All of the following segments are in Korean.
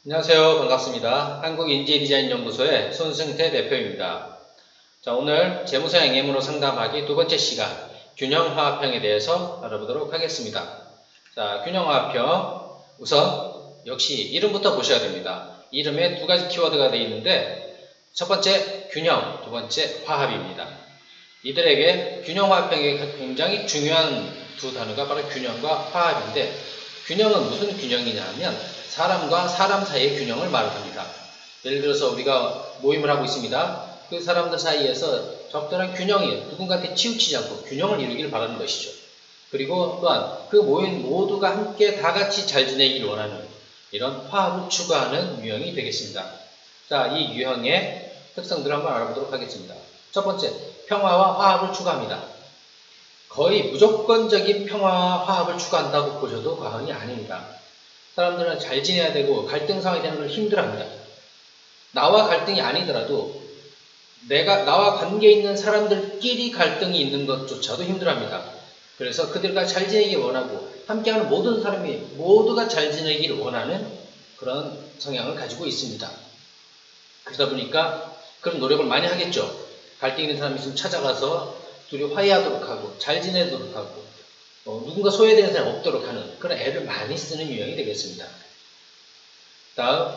안녕하세요. 반갑습니다. 한국인지디자인연구소의 손승태 대표입니다. 자, 오늘 재무사양예문호 상담하기 두 번째 시간 균형화합형에 대해서 알아보도록 하겠습니다. 자, 균형화합형 우선 역시 이름부터 보셔야 됩니다. 이름에 두 가지 키워드가 되어 있는데 첫 번째 균형, 두 번째 화합입니다. 이들에게 균형화합형에 굉장히 중요한 두 단어가 바로 균형과 화합인데 균형은 무슨 균형이냐 하면 사람과 사람 사이의 균형을 말합니다. 예를 들어서 우리가 모임을 하고 있습니다. 그 사람들 사이에서 적절한 균형이 누군가한테 치우치지 않고 균형을 이루기를 바라는 것이죠. 그리고 또한 그 모임 모두가 함께 다 같이 잘 지내기를 원하는 이런 화합을 추구하는 유형이 되겠습니다. 자, 이 유형의 특성들을 한번 알아보도록 하겠습니다. 첫 번째, 평화와 화합을 추구합니다. 거의 무조건적인 평화와 화합을 추구한다고 보셔도 과언이 아닙니다. 사람들은 잘 지내야 되고 갈등 상황이 되는 걸 힘들어합니다. 나와 갈등이 아니더라도 나와 관계 있는 사람들끼리 갈등이 있는 것조차도 힘들어합니다. 그래서 그들과 잘 지내길 원하고 함께하는 모든 사람이 모두가 잘 지내기를 원하는 그런 성향을 가지고 있습니다. 그러다 보니까 그런 노력을 많이 하겠죠. 갈등 있는 사람이 있으면 찾아가서 둘이 화해하도록 하고 잘 지내도록 하고 누군가 소외되는 사람이 없도록 하는 그런 애를 많이 쓰는 유형이 되겠습니다. 다음,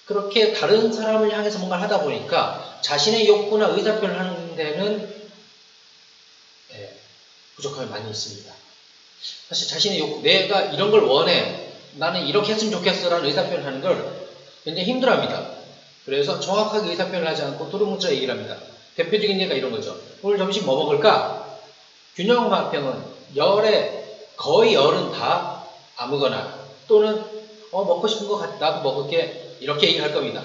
그렇게 다른 사람을 향해서 뭔가를 하다 보니까 자신의 욕구나 의사표현을 하는 데는 부족함이 많이 있습니다. 사실 자신의 욕구, 내가 이런 걸 원해, 나는 이렇게 했으면 좋겠어 라는 의사표현을 하는 걸 굉장히 힘들어합니다. 그래서 정확하게 의사표현을 하지 않고 두루뭉쳐 얘기를 합니다. 대표적인 예가 이런 거죠. 오늘 점심 뭐 먹을까? 균형화합형은 거의 열은 다 아무거나 또는 먹고 싶은 거 나도 먹을게 이렇게 얘기할 겁니다.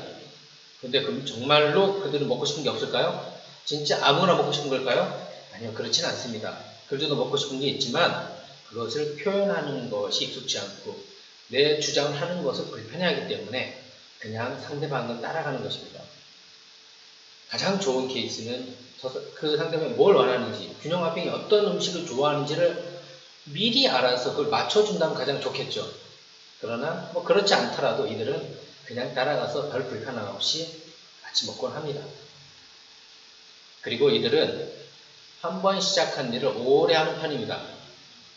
근데 그럼 정말로 그들은 먹고 싶은 게 없을까요? 진짜 아무거나 먹고 싶은 걸까요? 아니요, 그렇진 않습니다. 그들도 먹고 싶은 게 있지만 그것을 표현하는 것이 익숙치 않고 내 주장을 하는 것을 불편해하기 때문에 그냥 상대방을 따라가는 것입니다. 가장 좋은 케이스는 그 상대방이 뭘 원하는지, 균형화합형이 어떤 음식을 좋아하는지를 미리 알아서 그걸 맞춰준다면 가장 좋겠죠. 그러나 뭐 그렇지 않더라도 이들은 그냥 따라가서 별 불편함 없이 같이 먹곤 합니다. 그리고 이들은 한 번 시작한 일을 오래 하는 편입니다.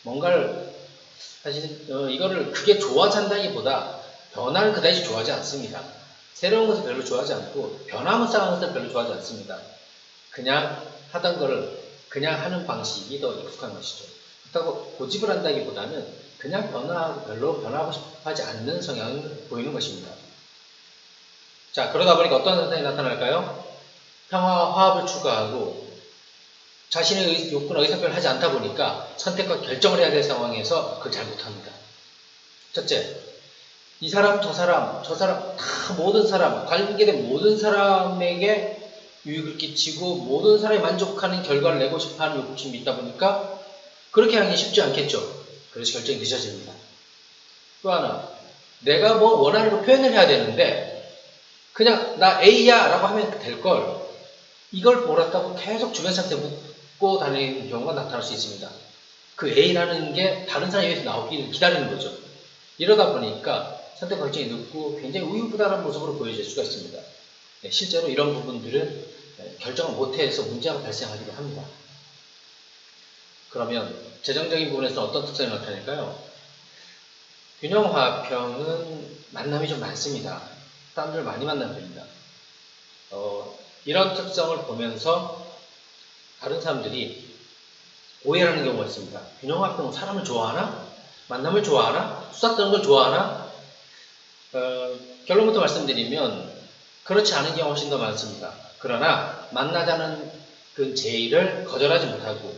뭔가를 사실 이거를 크게 좋아하지 한다기보다 변화를 그다지 좋아하지 않습니다. 새로운 것을 별로 좋아하지 않고 변화만 쌓아가는 것을 별로 좋아하지 않습니다. 그냥 하던 거를 그냥 하는 방식이 더 익숙한 것이죠. 그렇다고 고집을 한다기보다는 그냥 별로 변화하고 싶어 하지 않는 성향을 보이는 것입니다. 자, 그러다 보니까 어떤 현상이 나타날까요? 평화와 화합을 추구하고 자신의 욕구나 의사표현을 하지 않다 보니까 선택과 결정을 해야 될 상황에서 그걸 잘 못합니다. 첫째, 이 사람, 저 사람 다 모든 사람, 관계된 모든 사람에게 유익을 끼치고 모든 사람이 만족하는 결과를 내고 싶어하는 욕심이 있다 보니까 그렇게 하는 게 쉽지 않겠죠. 그래서 결정이 늦어집니다. 또 하나, 내가 뭐 원하는 걸 표현을 해야 되는데 그냥 나 A야 라고 하면 될걸 이걸 몰랐다고 계속 주변 사람한테 묻고 다니는 경우가 나타날 수 있습니다. 그 A라는 게 다른 사람에 의해서 나오기를 기다리는 거죠. 이러다 보니까 선택 결정이 늦고 굉장히 우유부단한 모습으로 보여질 수가 있습니다. 실제로 이런 부분들은 결정을 못해서 문제가 발생하기도 합니다. 그러면 재정적인 부분에서 어떤 특성이 나타날까요? 균형화합형은 만남이 좀 많습니다. 사람들을 많이 만나는 편입니다. 이런 특성을 보면서 다른 사람들이 오해를 하는 경우가 있습니다. 균형화합형은 사람을 좋아하나? 만남을 좋아하나? 수다 떠는 걸 좋아하나? 결론부터 말씀드리면 그렇지 않은 경우가 훨씬 더 많습니다. 그러나 만나자는 그 제의를 거절하지 못하고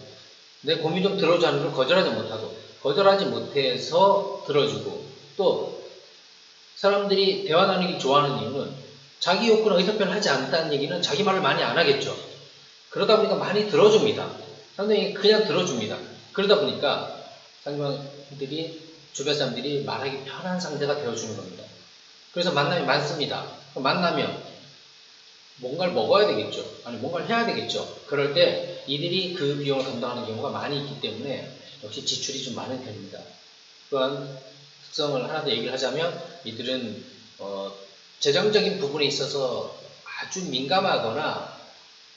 내 고민 좀 들어주는 걸 거절하지 못하고 거절하지 못해서 들어주고 또 사람들이 대화 나누기 좋아하는 이유는 자기 욕구나 의사표현을 하지 않다는 얘기는 자기 말을 많이 안 하겠죠. 그러다 보니까 많이 들어줍니다. 상당히 그냥 들어줍니다. 그러다 보니까 상대방들이 주변 사람들이 말하기 편한 상대가 되어주는 겁니다. 그래서 만남이 많습니다. 만나면 뭔가를 먹어야 되겠죠. 아니 뭔가를 해야 되겠죠. 그럴 때 이들이 그 비용을 감당하는 경우가 많이 있기 때문에 역시 지출이 좀 많은 편입니다. 또한 특성을 하나 더 얘기를 하자면 이들은 재정적인 부분에 있어서 아주 민감하거나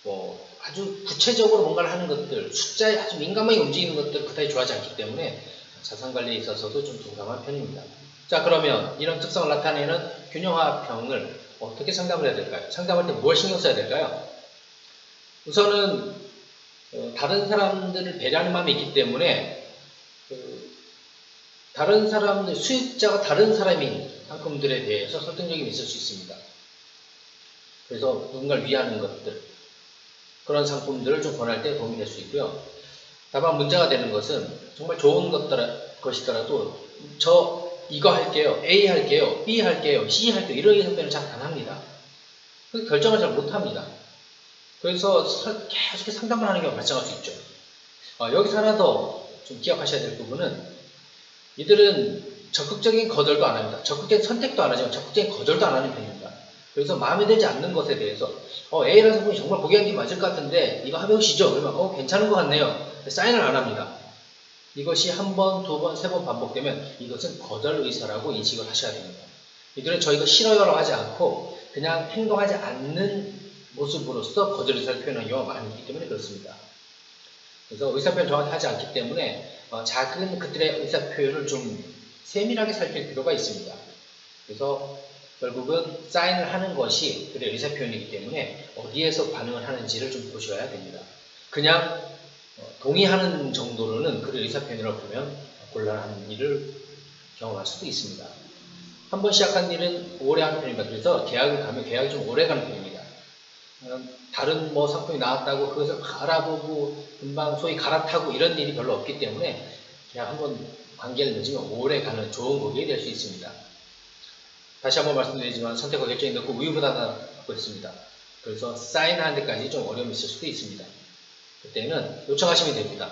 뭐 아주 구체적으로 뭔가를 하는 것들, 숫자에 아주 민감하게 움직이는 것들 그다지 좋아하지 않기 때문에 자산 관리에 있어서도 좀 둔감한 편입니다. 자, 그러면 이런 특성을 나타내는 균형화병을 어떻게 상담을 해야 될까요? 상담할 때 뭘 신경 써야 될까요? 우선은 다른 사람들을 배려하는 마음이 있기 때문에 다른 사람들, 수익자가 다른 사람인 상품들에 대해서 설득력이 있을 수 있습니다. 그래서 누군가를 위하는 것들, 그런 상품들을 좀 권할 때 도움이 될 수 있고요. 다만 문제가 되는 것은 정말 좋은 것이더라도 저 이거 할게요, A 할게요, B 할게요, C 할게요 이런 의사표현을 잘 안 합니다. 결정을 잘 못합니다. 그래서 계속 상담을 하는 경우가 발생할 수 있죠. 여기서 하나 더 좀 기억하셔야 될 부분은 이들은 적극적인 거절도 안 합니다. 적극적인 선택도 안 하지만 적극적인 거절도 안 하는 편입니다. 그래서 마음에 들지 않는 것에 대해서 A라는 상품이 정말 보기 하기 맞을 것 같은데 이거 해보시죠. 그러면 괜찮은 것 같네요. 사인을 안 합니다. 이것이 한 번, 두 번, 세 번 반복되면 이것은 거절 의사라고 인식을 하셔야 됩니다. 이들은 저희가 싫어요라고 하지 않고 그냥 행동하지 않는 모습으로서 거절 의사를 표현하는 경우가 많이 있기 때문에 그렇습니다. 그래서 의사표현 정확히 하지 않기 때문에 작은 그들의 의사표현을 좀 세밀하게 살필 필요가 있습니다. 그래서 결국은 사인을 하는 것이 그들의 의사표현이기 때문에 어디에서 반응을 하는지를 좀 보셔야 됩니다. 그냥 동의하는 정도로는 그들의 의사표현이라고 보면 곤란한 일을 경험할 수도 있습니다. 한번 시작한 일은 오래 하는 편입니다. 그래서 계약을 가면 계약이 좀 오래 가는 편입니다. 다른 뭐 상품이 나왔다고 그것을 알아보고 금방 소위 갈아타고 이런 일이 별로 없기 때문에 그냥 한번 관계를 맺으면 오래 가는 좋은 고객이 될 수 있습니다. 다시 한번 말씀드리지만 선택과 결정이 넣고 우유부단하고 있습니다. 그래서 사인하는 데까지 좀 어려움이 있을 수도 있습니다. 그때는 요청하시면 됩니다.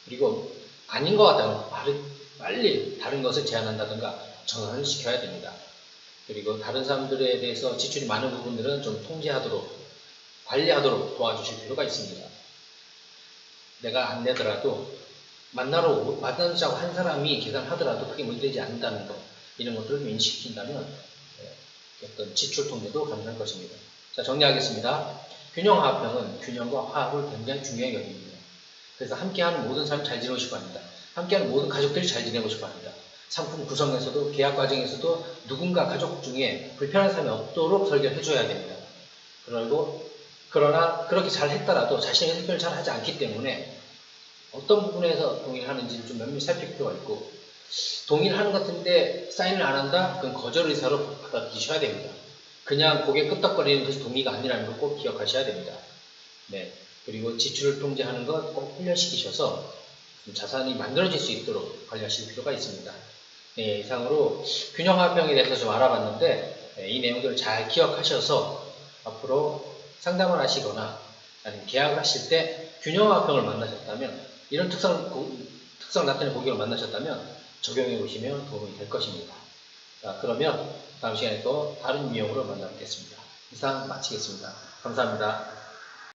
그리고 아닌 것 같다면 빨리 다른 것을 제안한다든가 전환을 시켜야 됩니다. 그리고 다른 사람들에 대해서 지출이 많은 부분들은 좀 통제하도록 관리하도록 도와주실 필요가 있습니다. 내가 안 내더라도 만나자고 한 사람이 계산하더라도 그게 문제되지 않는다는 것, 이런 것들을 좀 인식시킨다면 어떤 지출 통제도 가능할 것입니다. 자, 정리하겠습니다. 균형화합형은 균형과 화합을 굉장히 중요하게 여깁니다. 그래서 함께하는 모든 사람이 잘 지내고 싶어 합니다. 함께하는 모든 가족들이 잘 지내고 싶어 합니다. 상품 구성에서도 계약 과정에서도 누군가 가족 중에 불편한 사람이 없도록 설계를 해줘야 됩니다. 그러나 그렇게 잘 했더라도 자신의 의사표현을 잘 하지 않기 때문에 어떤 부분에서 동의를 하는지를 좀 면밀히 살필 필요가 있고, 동의를 하는 것 같은데 사인을 안 한다? 그건 거절 의사로 받아들이셔야 됩니다. 그냥 고개 끄덕거리는 것이 동의가 아니라는 걸 꼭 기억하셔야 됩니다. 네. 그리고 지출을 통제하는 것 꼭 훈련시키셔서 자산이 만들어질 수 있도록 관리하실 필요가 있습니다. 네, 이상으로 균형화병에 대해서 좀 알아봤는데 이 내용들을 잘 기억하셔서 앞으로 상담을 하시거나 아니면 계약을 하실 때 균형화병을 만나셨다면 이런 특성을 나타내는 고객을 만나셨다면 적용해 보시면 도움이 될 것입니다. 자, 그러면 다음 시간에 또 다른 유형으로 만나 뵙겠습니다. 이상 마치겠습니다. 감사합니다.